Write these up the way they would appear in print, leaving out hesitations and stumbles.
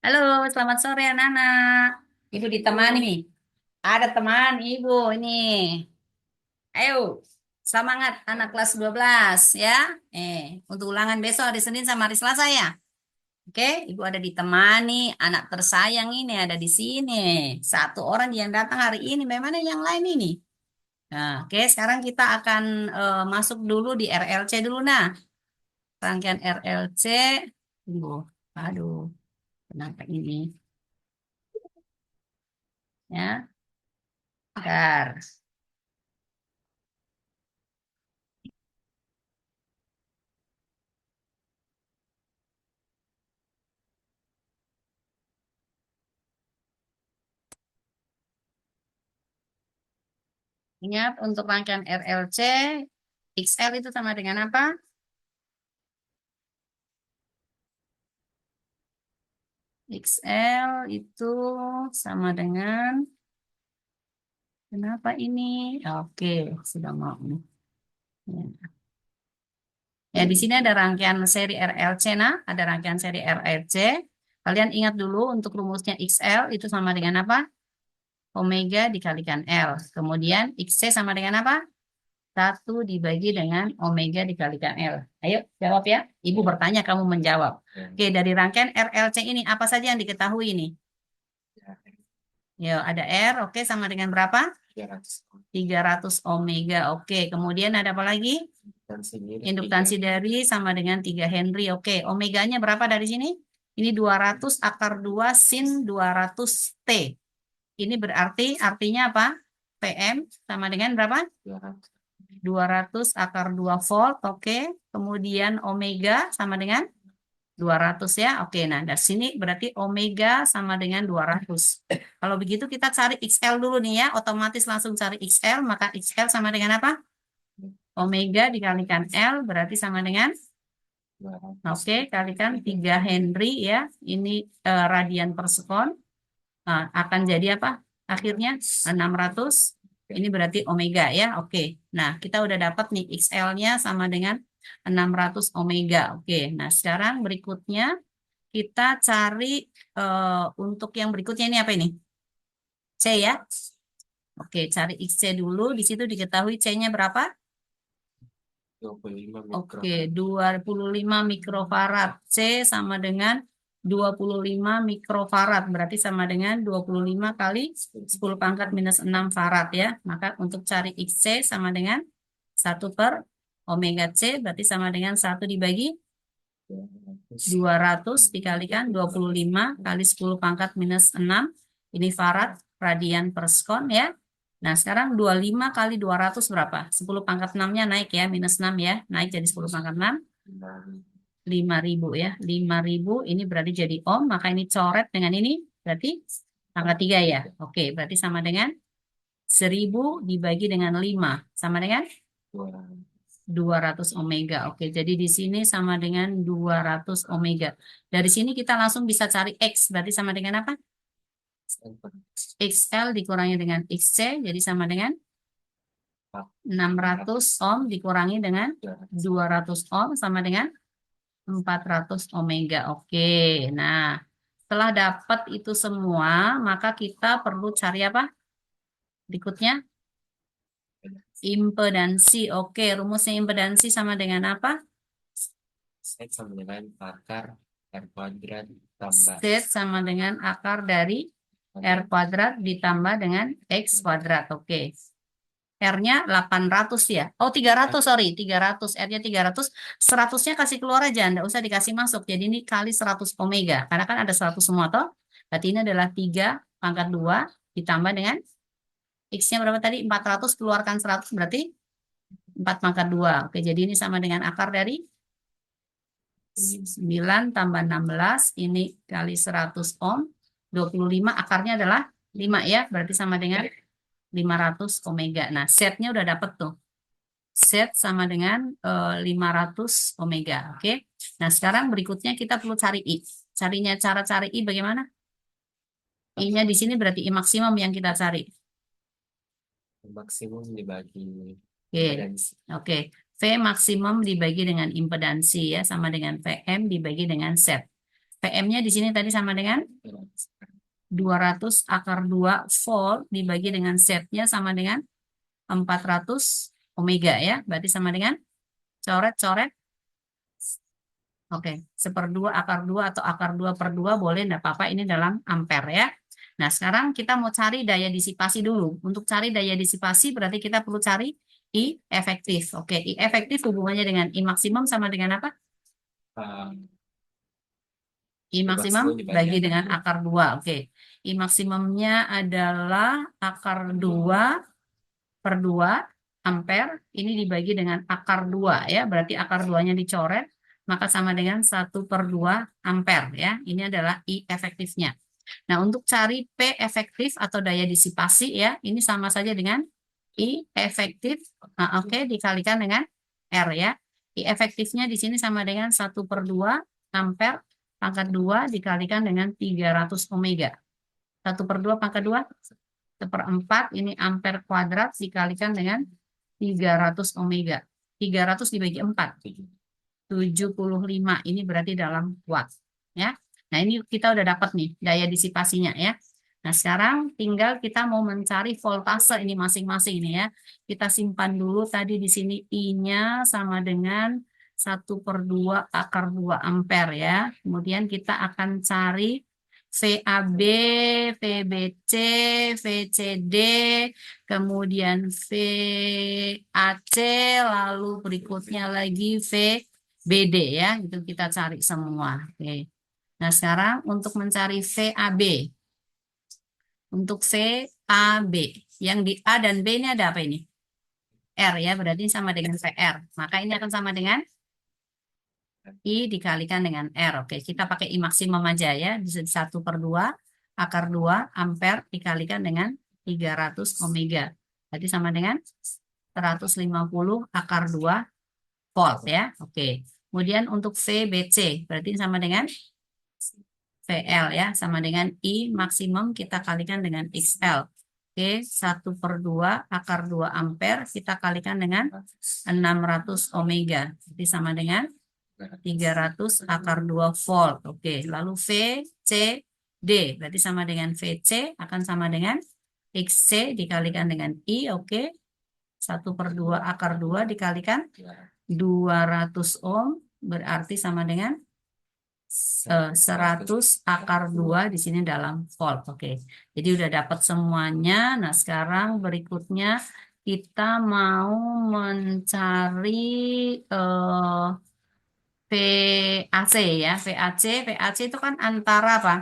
Halo, selamat sore anak-anak. Ibu ditemani nih. Ada teman Ibu ini. Ayo, semangat anak kelas 12 ya. Untuk ulangan besok hari Senin sama hari Selasa ya. Oke, Ibu ada ditemani anak tersayang ini ada di sini. Satu orang yang datang hari ini, bagaimana yang lain ini? Nah, oke, sekarang kita akan masuk dulu di RLC dulu nah. Rangkaian RLC. Ibu, aduh, kenapa ini? Ya, bentar. Ingat untuk rangkaian RLC, XL itu sama dengan apa? XL itu sama dengan, kenapa ini? Oke, sudah mau. Ya. Ya, di sini ada rangkaian seri RLC, nah, ada rangkaian seri RLC. Kalian ingat dulu untuk rumusnya XL itu sama dengan apa? Omega dikalikan L. Kemudian XC sama dengan apa? 1 dibagi dengan omega dikalikan L. Ayo jawab ya. Ibu bertanya, kamu menjawab. Oke, dari rangkaian RLC ini apa saja yang diketahui ini? Ya, ada R, oke, sama dengan berapa? 300 omega, oke. Kemudian ada apa lagi? Induktansi dari sama dengan 3 Henry, oke. Omeganya berapa dari sini? Ini 200 akar 2 sin 200 T. Ini berarti artinya apa? PM sama dengan berapa? 200 akar 2 volt, oke. Kemudian omega sama dengan 200 ya. Oke, nah dari sini berarti omega sama dengan 200. Kalau begitu kita cari XL dulu nih ya. Otomatis langsung cari XL, maka XL sama dengan apa? Omega dikalikan L berarti sama dengan, oke, kalikan 3 Henry ya. Ini radian per sekon. Nah, akan jadi apa? Akhirnya 600. Ini berarti omega ya. Oke. Nah, kita udah dapat nih XL-nya sama dengan 600 omega. Oke. Nah, sekarang berikutnya kita cari untuk yang berikutnya ini apa ini? C ya. Oke, cari XC dulu. Di situ diketahui C-nya berapa? 25 Oke, mikro. 25 mikrofarad. C sama dengan 25 mikrofarad. Berarti sama dengan 25 kali 10 pangkat minus 6 farad ya. Maka untuk cari XC sama dengan 1 per omega C. Berarti sama dengan 1 dibagi 200 dikalikan 25 kali 10 pangkat minus 6. Ini farad, radian per sekon ya. Nah, sekarang 25 kali 200 berapa? 10 pangkat 6-nya naik ya, minus 6 ya. Naik jadi 10 pangkat 6. 5.000 ya. 5.000 ini berarti jadi ohm, maka ini coret dengan ini. Berarti angka 3 ya. Oke, berarti sama dengan 1.000 dibagi dengan 5. Sama dengan 200 omega. Oke, jadi di sini sama dengan 200 omega. Dari sini kita langsung bisa cari X. Berarti sama dengan apa? XL dikurangi dengan XC, jadi sama dengan 600 ohm dikurangi dengan 200 ohm sama dengan 400 omega. Oke, nah setelah dapat itu semua, maka kita perlu cari apa? Berikutnya, impedansi. Oke, rumusnya impedansi sama dengan apa? Z sama dengan akar R kuadrat tambah Z sama dengan akar dari R kuadrat ditambah dengan X kuadrat. Oke. R-nya 800 ya. Oh, 300, sorry. 300. R-nya 300. 100-nya kasih keluar aja. Nggak usah dikasih masuk. Jadi ini kali 100 omega. Karena kan ada 100 semua toh. Berarti ini adalah 3 pangkat 2 ditambah dengan X-nya berapa tadi? 400 keluarkan 100 berarti 4 pangkat 2. Oke, jadi ini sama dengan akar dari 9 tambah 16. Ini kali 100 ohm. 25 akarnya adalah 5 ya. Berarti sama dengan 500 omega. Nah, setnya udah dapet tuh. Z sama dengan 500 omega. Oke. Nah, sekarang berikutnya kita perlu cari I. Cara cari I bagaimana? I-nya di sini berarti I maksimum yang kita cari. maksimum dibagi Oke. impedansi. Oke. V maksimum dibagi dengan impedansi ya, sama dengan Vm dibagi dengan Z. Vm-nya di sini tadi sama dengan 200 akar 2 volt dibagi dengan Z-nya sama dengan 400 omega ya. Berarti sama dengan coret-coret. Oke, 1/2 akar 2 atau akar 2 per 2 boleh, enggak apa-apa, ini dalam ampere ya. Nah, sekarang kita mau cari daya disipasi dulu. Untuk cari daya disipasi berarti kita perlu cari I efektif. Oke, I efektif hubungannya dengan I maksimum sama dengan apa? I maksimum bagi dengan akar 2. Oke, I maksimumnya adalah akar 2 per 2 ampere. Ini dibagi dengan akar 2 ya. Berarti akar 2-nya dicoret, maka sama dengan 1/2 ampere ya. Ini adalah I efektifnya. Nah, untuk cari P efektif atau daya disipasi ya, ini sama saja dengan I efektif. Nah, oke, dikalikan dengan R ya. I efektifnya di sini sama dengan 1/2 ampere pangkat 2 dikalikan dengan 300 omega. 1/2 pangkat 2, 1/4 ini ampere kuadrat dikalikan dengan 300 omega. 300 dibagi 4. 75. Ini berarti dalam watt. Ya. Nah, ini kita udah dapat nih daya disipasinya ya. Nah, sekarang tinggal kita mau mencari voltase ini masing-masing ini ya. Kita simpan dulu tadi di sini I-nya sama dengan 1/2 akar 2 ampere ya. Kemudian kita akan cari VAB, VBC, VCD, kemudian VAC, lalu berikutnya lagi VBD ya, itu kita cari semua. Oke. Nah, sekarang untuk mencari VAB. Untuk VAB, yang di A dan B ini ada apa ini? R ya, berarti sama dengan VR. Maka ini akan sama dengan I dikalikan dengan R. Oke, kita pakai I maksimum aja ya. 1/2 akar 2 ampere dikalikan dengan 300 omega. Berarti sama dengan 150 akar 2 volt ya. Oke. Kemudian untuk VBC, berarti sama dengan VL ya. Sama dengan I maksimum kita kalikan dengan XL. Oke, 1/2 akar 2 ampere kita kalikan dengan 600 omega. Jadi sama dengan 300 akar 2 volt. Oke, lalu VCD berarti sama dengan VC akan sama dengan XC dikalikan dengan I. Oke, 1/2 akar 2 dikalikan 200 ohm berarti sama dengan 100 akar 2 di sini dalam volt. Oke, jadi udah dapat semuanya. Nah, sekarang berikutnya kita mau mencari VAC ya, VAC itu kan antara apa?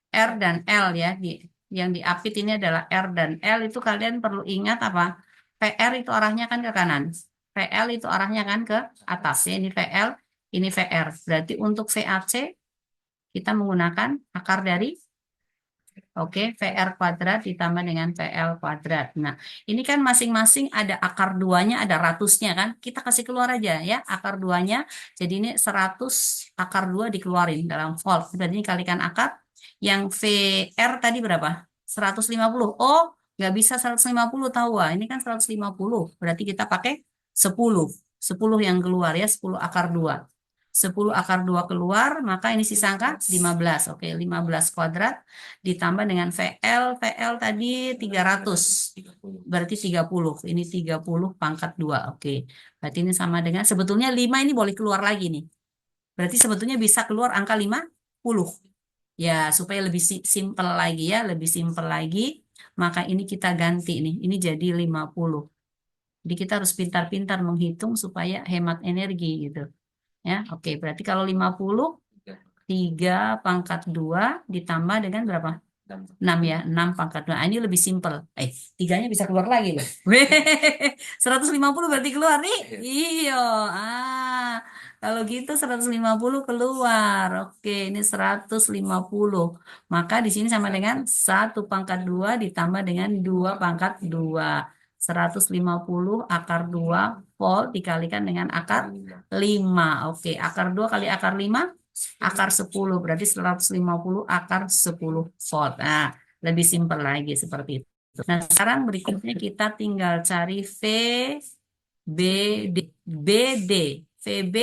R dan L ya. Yang diapit ini adalah R dan L, itu kalian perlu ingat apa? PR itu arahnya kan ke kanan. VL itu arahnya kan ke atas ya. Ini VL, ini VR. Berarti untuk VAC kita menggunakan akar dari VR kuadrat ditambah dengan VL kuadrat. Nah, ini kan masing-masing ada akar 2-nya, ada ratusnya kan. Kita kasih keluar aja ya akar 2-nya. Jadi ini 100 akar 2 dikeluarin dalam volt. Berarti ini kalikan akar. Yang VR tadi berapa? 150. Oh, nggak bisa 150 tahu. Wah, ini kan 150. Berarti kita pakai 10. 10 yang keluar ya, 10 akar 2. 10 akar 2 keluar, maka ini sisa angka 15. Oke, 15 kuadrat ditambah dengan VL. VL tadi 300. Berarti 30. Ini 30 pangkat 2. Oke. Berarti ini sama dengan, sebetulnya 5 ini boleh keluar lagi nih. Berarti sebetulnya bisa keluar angka 50. Ya, supaya lebih simpel lagi ya, lebih simpel lagi. Maka ini kita ganti nih. Ini jadi 50. Jadi kita harus pintar-pintar menghitung supaya hemat energi gitu. Ya, oke. Berarti kalau 50, 3 pangkat 2 ditambah dengan berapa? 6 ya, 6 pangkat 2. Ini lebih simpel. 3-nya bisa keluar lagi loh. 150 berarti keluar nih? Iya. Kalau gitu 150 keluar. Oke, ini 150. Maka di sini sama dengan 1 pangkat 2 ditambah dengan 2 pangkat 2. 150 akar 2 volt dikalikan dengan akar 5. Oke, akar 2 kali akar 5, akar 10. Berarti 150 akar 10 volt. Nah, lebih simpel lagi seperti itu. Nah, sekarang berikutnya kita tinggal cari VB BD, BD, VB,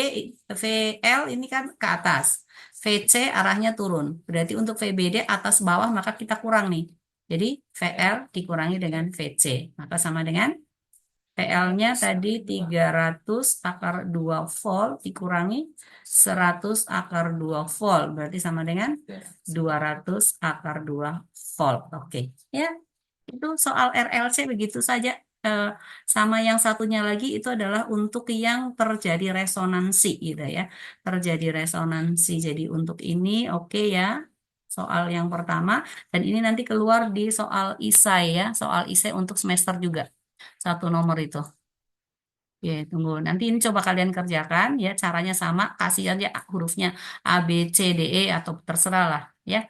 VL ini kan ke atas. VC arahnya turun. Berarti untuk VBD atas bawah maka kita kurang nih. Jadi VL dikurangi dengan VC. Maka sama dengan PL-nya tadi 300 akar 2 volt dikurangi 100 akar 2 volt. Berarti sama dengan 200 akar 2 volt. Oke. Ya, itu soal RLC begitu saja. Eh, Sama yang satunya lagi itu adalah untuk yang terjadi resonansi gitu ya. Terjadi resonansi. Jadi untuk ini oke ya. Soal yang pertama. Dan ini nanti keluar di soal isai ya. Soal isai untuk semester juga. Satu nomor itu. Oke, tunggu. Nanti ini coba kalian kerjakan ya. Caranya sama. Kasih aja hurufnya A, B, C, D, E atau terserah lah ya.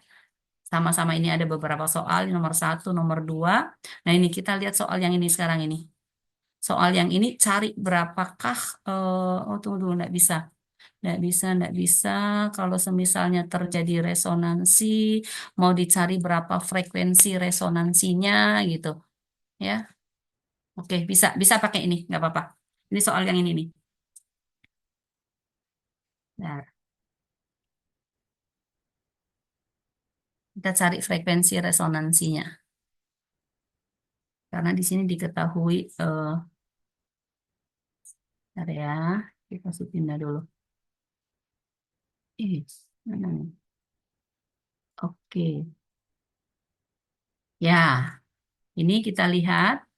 Sama-sama ini ada beberapa soal. Nomor satu, nomor dua. Nah ini kita lihat soal yang ini sekarang ini. Soal yang ini cari berapakah. Oh tunggu dulu, nggak bisa. Nggak bisa, nggak bisa. Kalau semisalnya terjadi resonansi, mau dicari berapa frekuensi resonansinya gitu. Ya, oke bisa, bisa pakai ini, nggak apa-apa. Ini soal yang ini nih. Nah, kita cari frekuensi resonansinya. Karena di sini diketahui, bentar ya, kita kasih pindah dulu. Mana nih? Oke, ya, ini kita lihat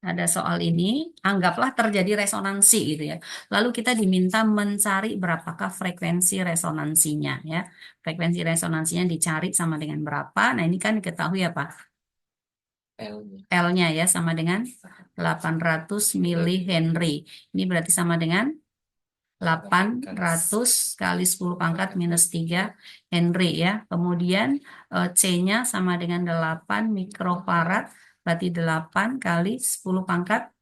ada soal ini, anggaplah terjadi resonansi gitu ya. Lalu kita diminta mencari berapakah frekuensi resonansinya ya. Frekuensi resonansinya dicari sama dengan berapa. Nah, ini kan diketahui apa? L-nya. L-nya ya sama dengan 800 milihenry. Ini berarti sama dengan 800 kali 10 pangkat minus 3 Henry ya. Kemudian C-nya sama dengan 8 mikrofarad. Berarti 8 kali 10 pangkat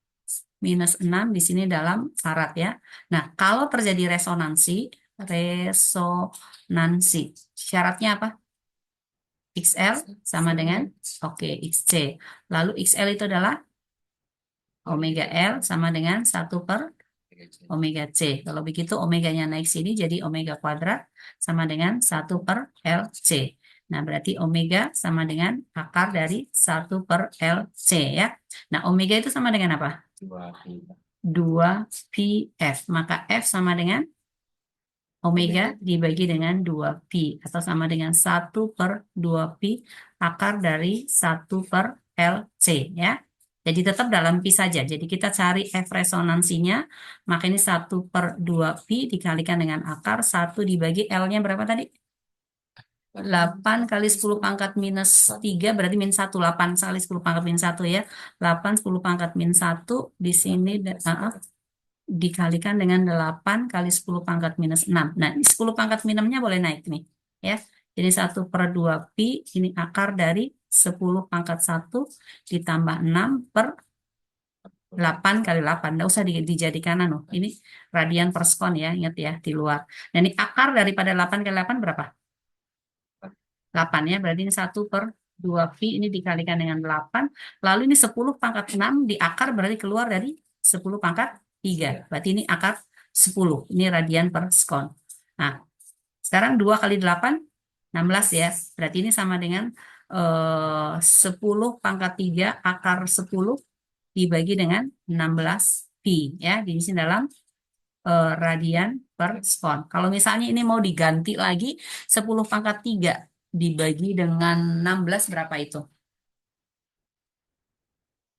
minus 6 di sini dalam farad ya. Nah, kalau terjadi resonansi. Syaratnya apa? XL sama dengan oke XC. Lalu XL itu adalah omega L sama dengan 1/omega C. Kalau begitu omeganya naik sini jadi omega kuadrat sama dengan 1/LC. Nah, berarti omega sama dengan akar dari 1/LC ya. Nah, omega itu sama dengan apa? 2PF. Maka F sama dengan omega dibagi dengan 2pi atau sama dengan 1/2pi akar dari 1/LC ya. Jadi tetap dalam pi saja. Jadi kita cari F resonansinya, maka ini 1/2pi dikalikan dengan akar 1 dibagi L-nya berapa tadi? 8 kali 10 pangkat minus 3 berarti min 1. 8 kali 10 pangkat min 1 ya. 8 10 pangkat min 1 di sini dikalikan dengan 8 kali 10 pangkat minus 6. Nah, ini 10 pangkat minusnya boleh naik nih. Ya. Jadi 1/2pi ini akar dari 10 pangkat 1 ditambah 6 per 8 kali 8. Nggak usah dijadikan ini radian per sekon ya, ingat ya, di luar. Dan ini akar daripada 8 kali 8 berapa? 8 ya, berarti ini 1/2pi ini dikalikan dengan 8. Lalu ini 10 pangkat 6 di akar berarti keluar dari 10 pangkat 3. Berarti ini akar 10. Ini radian per sekon. Nah, sekarang 2 kali 8, 16 ya. Berarti ini sama dengan 10 pangkat 3 akar 10 dibagi dengan 16 pi. Ya, di sini dalam radian per sekon. Kalau misalnya ini mau diganti lagi, 10 pangkat 3 dibagi dengan 16 berapa itu?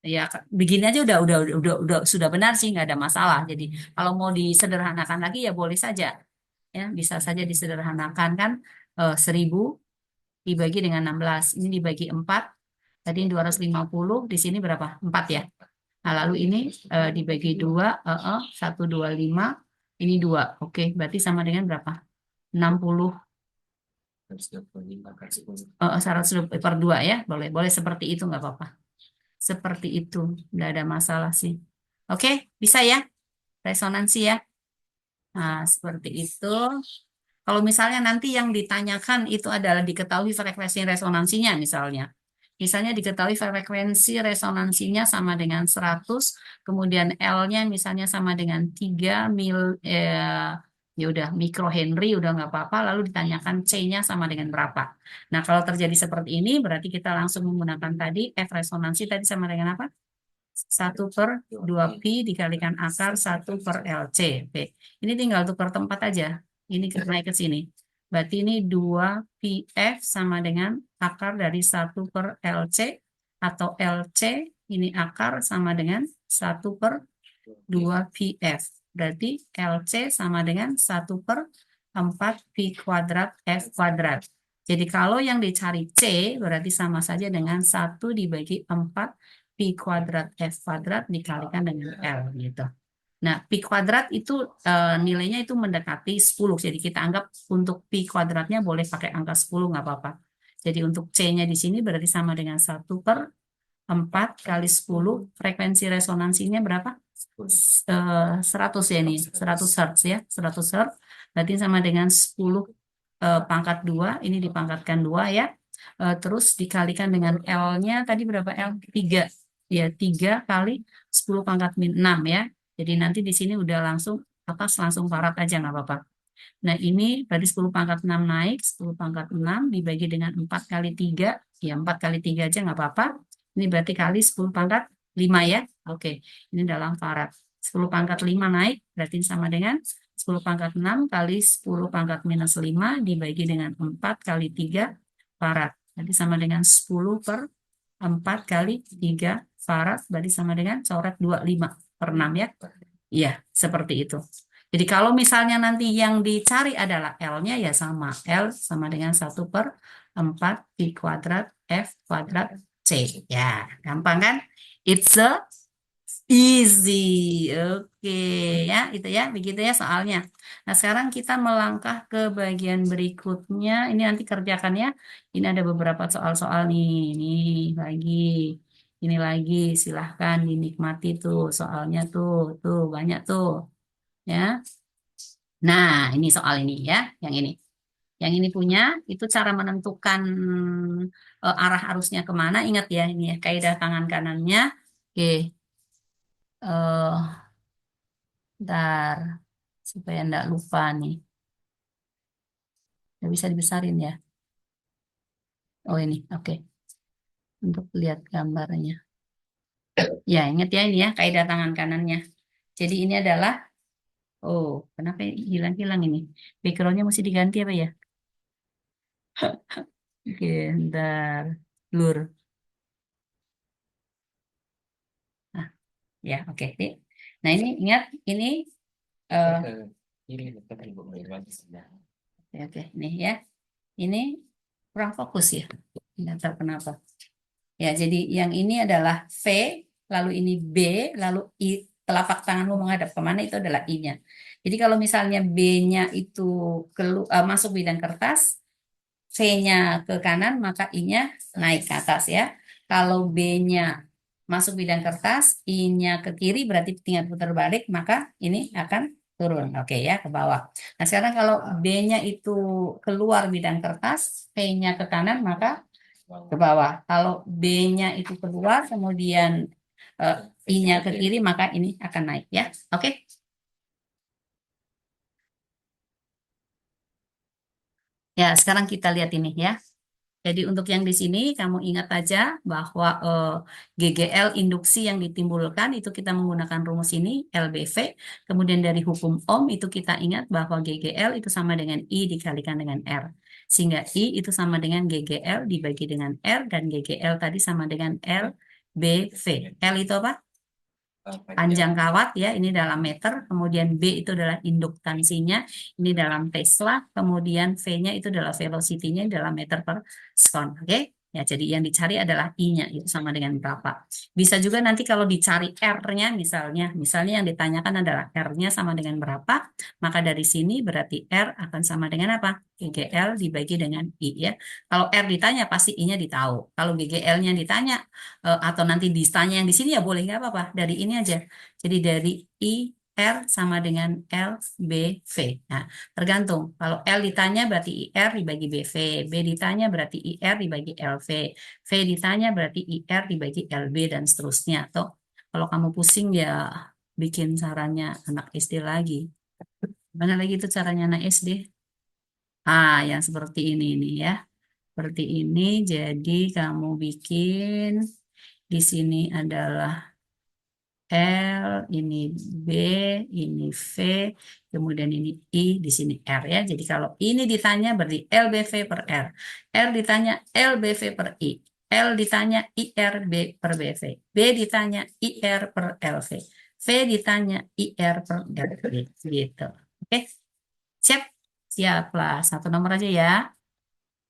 Ya, begini aja udah sudah benar sih, nggak ada masalah. Jadi kalau mau disederhanakan lagi ya boleh saja, ya bisa saja disederhanakan kan 1000 dibagi dengan 16, ini dibagi 4, tadi 250, di sini berapa? 4 ya. Nah lalu ini dibagi 2, 125, ini 2, oke, berarti sama dengan berapa? 60. 100/2 ya, boleh seperti itu nggak apa-apa. Seperti itu, nggak ada masalah sih. Oke, bisa ya, resonansi ya. Nah, seperti itu. Kalau misalnya nanti yang ditanyakan itu adalah diketahui frekuensi resonansinya misalnya. Misalnya diketahui frekuensi resonansinya sama dengan 100, kemudian L-nya misalnya sama dengan 3 ya udah mikrohenry udah nggak apa-apa, lalu ditanyakan C-nya sama dengan berapa. Nah, kalau terjadi seperti ini berarti kita langsung menggunakan tadi F resonansi tadi sama dengan apa? 1/2 pi dikalikan akar 1/LC. Oke. Ini tinggal tukar tempat aja. Ini naik ke sini. Berarti ini 2PF sama dengan akar dari 1/LC atau LC ini akar sama dengan 1/2PF. Berarti LC sama dengan 1/4 pi² F kuadrat. Jadi kalau yang dicari C berarti sama saja dengan 1 dibagi 4 pi² F kuadrat dikalikan dengan L gitu. Nah, pi kuadrat itu nilainya itu mendekati 10. Jadi kita anggap untuk pi kuadratnya boleh pakai angka 10, nggak apa-apa. Jadi untuk C-nya di sini berarti sama dengan 1/4 kali 10. Frekuensi resonansinya berapa? 100 ya ini, 100 Hz ya, 100 Hz. Berarti sama dengan 10 pangkat 2, ini dipangkatkan 2 ya. Terus dikalikan dengan L-nya tadi berapa L? 3. Ya, 3 kali 10 pangkat min 6 ya. Jadi nanti di sini udah langsung atas langsung parot aja nggak apa-apa. Nah ini berarti 10 pangkat 6 naik, 10 pangkat 6 dibagi dengan 4 kali 3. Ya 4 kali 3 aja nggak apa-apa. Ini berarti kali 10 pangkat 5 ya. Oke, ini dalam farad. 10 pangkat 5 naik, berarti sama dengan 10 pangkat 6 kali 10 pangkat minus 5 dibagi dengan 4 kali 3 farad. Berarti sama dengan 10/4 kali 3 farad, berarti sama dengan coret 25/6 ya. Iya, seperti itu. Jadi kalau misalnya nanti yang dicari adalah L-nya ya sama. L sama dengan 1/4 pi² F kuadrat C. Ya, gampang kan? It's a easy. Oke, ya, itu ya, begitu ya soalnya. Nah, sekarang kita melangkah ke bagian berikutnya. Ini nanti kerjakan ya. Ini ada beberapa soal-soal nih. Nih lagi. Ini lagi, silahkan dinikmati tuh soalnya tuh banyak tuh ya. Nah, ini soal ini ya, yang ini. Yang ini punya itu cara menentukan arah arusnya kemana. Ingat ya, ini ya kaidah tangan kanannya. Oke, ntar supaya enggak lupa nih. Nggak bisa dibesarin ya. Oh ini, oke. Untuk lihat gambarnya. Ya, ingat ya ini ya kaidah tangan kanannya. Jadi ini adalah, oh, kenapa hilang-hilang ini? Backgroundnya mesti diganti apa ya? Oke, ntar blur. Nah, ya, oke. Nah, ini ingat ini eh Ini tetap ibu berbagi sebelah. oke, nih ya. Ini kurang fokus ya. Nggak tahu kenapa. Ya, jadi yang ini adalah V, lalu ini B, lalu I. Telapak tanganmu menghadap kemana itu adalah I-nya. Jadi kalau misalnya B-nya itu masuk bidang kertas, V-nya ke kanan, maka I-nya naik ke atas ya. Kalau B-nya masuk bidang kertas, I-nya ke kiri berarti tinggal putar balik, maka ini akan turun. Oke ya, ke bawah. Nah, sekarang kalau B-nya itu keluar bidang kertas, V-nya ke kanan, maka ke bawah. Kalau B-nya itu keluar, kemudian I-nya ke kiri, maka ini akan naik ya. Oke. Ya, sekarang kita lihat ini ya. Jadi untuk yang di sini kamu ingat aja bahwa GGL induksi yang ditimbulkan itu kita menggunakan rumus ini LBV. Kemudian dari hukum Ohm itu kita ingat bahwa GGL itu sama dengan I dikalikan dengan R. Sehingga I itu sama dengan GGL dibagi dengan R dan GGL tadi sama dengan LBV. L itu apa? Panjang kawat ya, ini dalam meter, kemudian B itu adalah induktansinya, ini dalam Tesla, kemudian V-nya itu adalah velocity-nya dalam meter per sekon, oke? Ya, jadi yang dicari adalah I-nya, itu sama dengan berapa. Bisa juga nanti kalau dicari R-nya misalnya yang ditanyakan adalah R-nya sama dengan berapa, maka dari sini berarti R akan sama dengan apa? GGL dibagi dengan I ya. Kalau R ditanya pasti I-nya ditahu. Kalau GGL-nya ditanya atau nanti ditanya yang di sini ya boleh nggak apa-apa dari ini aja. Jadi dari I IR sama dengan LBV. Nah, tergantung. Kalau L ditanya berarti IR dibagi BV. B ditanya berarti IR dibagi LV. V ditanya berarti IR dibagi LB dan seterusnya. Atau kalau kamu pusing ya bikin caranya anak SD lagi. Mana lagi itu caranya anak SD? Yang seperti ini nih ya. Seperti ini. Jadi kamu bikin di sini adalah L, ini B, ini V, kemudian ini I, di sini R ya. Jadi kalau ini ditanya berarti LBV per R. R ditanya LBV per I. L ditanya IRB per BV. B ditanya IR per LV. V ditanya IR per LV. Gitu. Oke, siap? Siap lah. Satu nomor aja ya.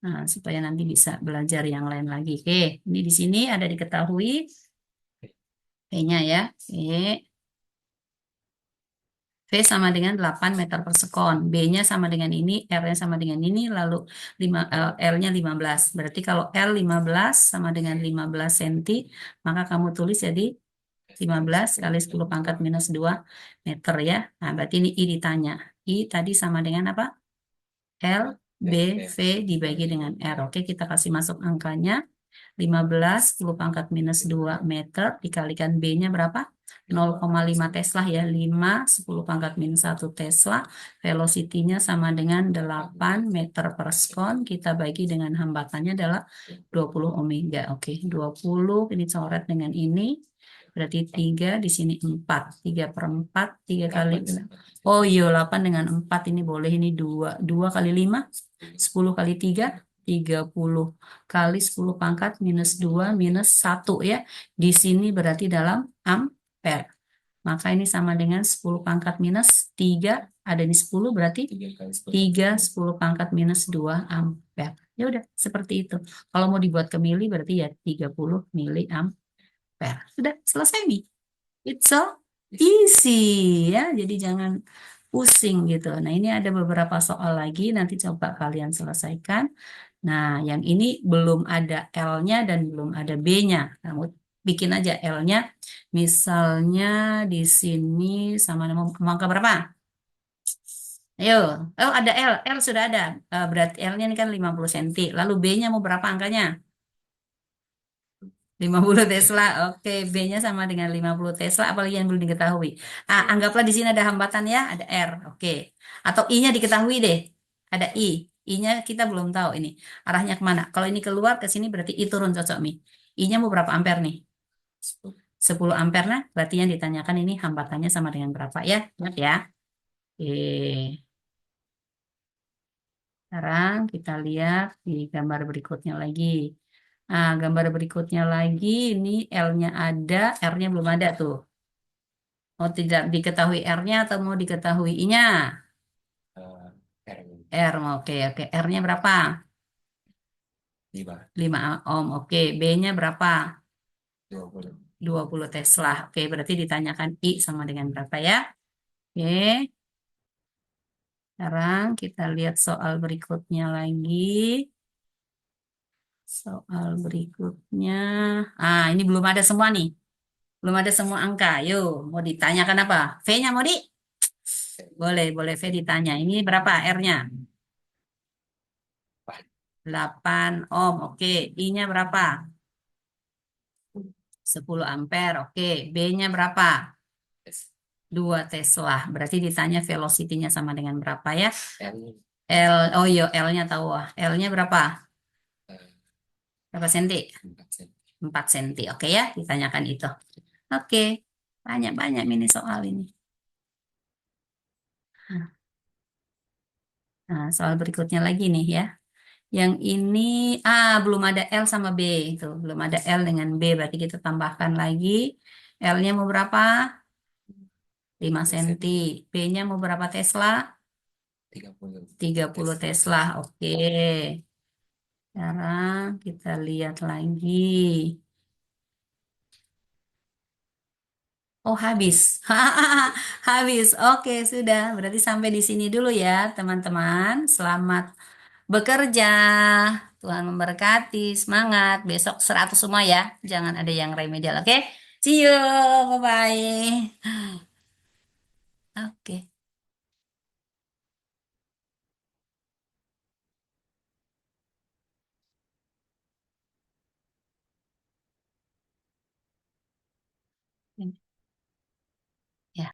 Nah, supaya nanti bisa belajar yang lain lagi. Oke, ini di sini ada diketahui P-nya ya. Oke. V sama dengan 8 meter per sekon. B-nya sama dengan ini, R-nya sama dengan ini, lalu L-nya 15. Berarti kalau L 15 sama dengan 15 cm, maka kamu tulis jadi 15 kali 10 pangkat minus 2 meter ya. Nah, berarti ini I ditanya. I tadi sama dengan apa? L, B, V dibagi dengan R. Oke, kita kasih masuk angkanya. 15, 10 pangkat minus 2 meter, dikalikan B-nya berapa? 0,5 Tesla ya, 5, 10 pangkat minus 1 Tesla, velocity-nya sama dengan 8 meter per sekon, kita bagi dengan hambatannya adalah 20 ohmega. Oke, 20, ini coret dengan ini, berarti 3, di sini 4, 3 per 4, 3 kali, oh iya 8 dengan 4, ini boleh, ini 2, 2 kali 5, 10 kali 3, 30 kali 10 pangkat minus 2 minus 1 ya. Di sini berarti dalam ampere. Maka ini sama dengan 10 pangkat minus 3. Ada di 10 berarti 3 10 pangkat minus 2 ampere. Ya udah seperti itu. Kalau mau dibuat ke mili berarti ya 30 mili ampere. Sudah selesai nih. It's so easy ya. Jadi jangan pusing gitu. Nah, ini ada beberapa soal lagi. Nanti coba kalian selesaikan. Nah, yang ini belum ada L-nya dan belum ada B-nya. Kamu bikin aja L-nya. Misalnya di sini sama mau angka berapa? Ayo. Oh, ada L. L sudah ada. Berarti L-nya ini kan 50 cm. Lalu B-nya mau berapa angkanya? 50 Tesla. Oke, B-nya sama dengan 50 Tesla. Apalagi yang belum diketahui. Anggaplah di sini ada hambatan ya. Ada R. Oke. Atau I-nya diketahui deh. Ada I. I-nya kita belum tahu ini. Arahnya kemana. Kalau ini keluar ke sini berarti I turun cocok nih. I-nya mau berapa ampere nih? 10 ampere. Nah, berarti yang ditanyakan ini hambatannya sama dengan berapa ya? Ingat ya. Oke. Sekarang kita lihat di gambar berikutnya lagi. Gambar berikutnya lagi, ini L-nya ada, R-nya belum ada tuh. Mau tidak diketahui R-nya atau mau diketahui I-nya? R R, oke, oke. R-nya berapa? 5 5 ohm, oke. B-nya berapa? 20. 20 Tesla. Oke, berarti ditanyakan I sama dengan berapa ya? Oke, sekarang kita lihat soal berikutnya lagi. Soal berikutnya. Ini belum ada semua nih. Belum ada semua angka. Yuk, mau ditanyakan apa? V-nya mau di? Boleh, boleh V ditanya. Ini berapa R-nya? 8 ohm. Oke. I-nya berapa? 10 ampere. Oke. B-nya berapa? 2 Tesla. Berarti ditanya velocity-nya sama dengan berapa ya? L, oh iya, L-nya tahu. L-nya berapa? Berapa senti? 4 senti. Oke ya, ditanyakan itu. Oke. Banyak-banyak mini soal ini. Nah, soal berikutnya lagi nih ya. Yang ini belum ada L sama B itu, belum ada L dengan B berarti kita tambahkan lagi. L-nya mau berapa? 5 cm. B-nya mau berapa Tesla? 30 Tesla. Oke. Sekarang kita lihat lagi. Oh, habis. Habis. Oke, sudah. Berarti sampai di sini dulu ya, teman-teman. Selamat bekerja. Tuhan memberkati. Semangat. Besok 100 semua ya. Jangan ada yang remedial. Oke? See you. Bye-bye. Oke.